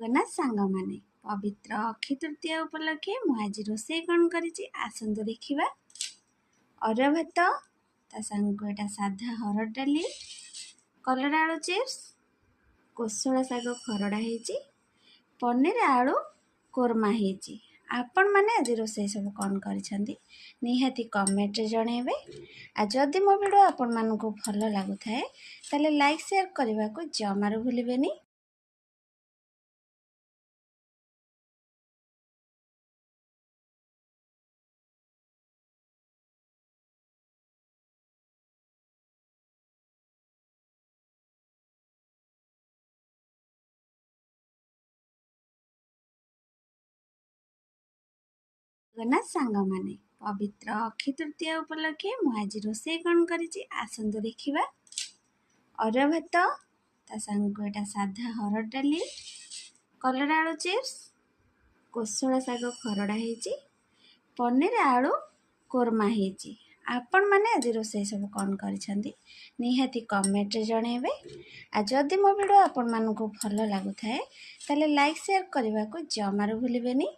ଜଗନ୍ନାଥ ସାଙ୍ଗମାନେ ପବିତ୍ର ଅକ୍ଷୟ ତୃତୀୟା ଉପଲକ୍ଷେ ମୁଁ ଆଜି ରୋଷେଇ କ'ଣ କରିଛି ଆସନ୍ତୁ ଦେଖିବା। ଅରୁଆ ଭାତ, ତା ସାଙ୍ଗକୁ ଏଇଟା ସାଧା ହରଡ଼ ଡାଲି, କଲରା ଆଳୁ ଚିପ୍ସ, କୋଶଳା ଶାଗ ଖରଡ଼ା ହେଇଛି, ପନିର ଆଳୁ କୋରମା ହେଇଛି। ଆପଣମାନେ ଆଜି ରୋଷେଇ ସବୁ କ'ଣ କରିଛନ୍ତି ନିହାତି କମେଣ୍ଟରେ ଜଣାଇବେ। ଆଉ ଯଦି ମୋ ଭିଡ଼ିଓ ଆପଣମାନଙ୍କୁ ଭଲ ଲାଗୁଥାଏ ତାହେଲେ ଲାଇକ୍ ସେୟାର କରିବାକୁ ଜମାରୁ ଭୁଲିବେନି। ଜଗନ୍ନାଥ ସାଙ୍ଗମାନେ ପବିତ୍ର ଅକ୍ଷୟ ତୃତୀୟା ଉପଲକ୍ଷେ ମୁଁ ଆଜି ରୋଷେଇ କ'ଣ କରିଛି ଆସନ୍ତୁ ଦେଖିବା। ଅରୁଆ ଭାତ, ତା ସାଙ୍ଗକୁ ଏଇଟା ସାଧା ହରଡ଼ ଡାଲି, କଲରା ଆଳୁ ଚିପ୍ସ, କୋଶଳା ଶାଗ ଖରଡ଼ା ହେଇଛି, ପନିର ଆଳୁ କୋରମା ହେଇଛି। ଆପଣମାନେ ଆଜି ରୋଷେଇ ସବୁ କ'ଣ କରିଛନ୍ତି ନିହାତି କମେଣ୍ଟରେ ଜଣାଇବେ। ଆଉ ଯଦି ମୋ ଭିଡ଼ିଓ ଆପଣମାନଙ୍କୁ ଭଲ ଲାଗୁଥାଏ ତାହେଲେ ଲାଇକ୍ ସେୟାର କରିବାକୁ ଜମାରୁ ଭୁଲିବେନି।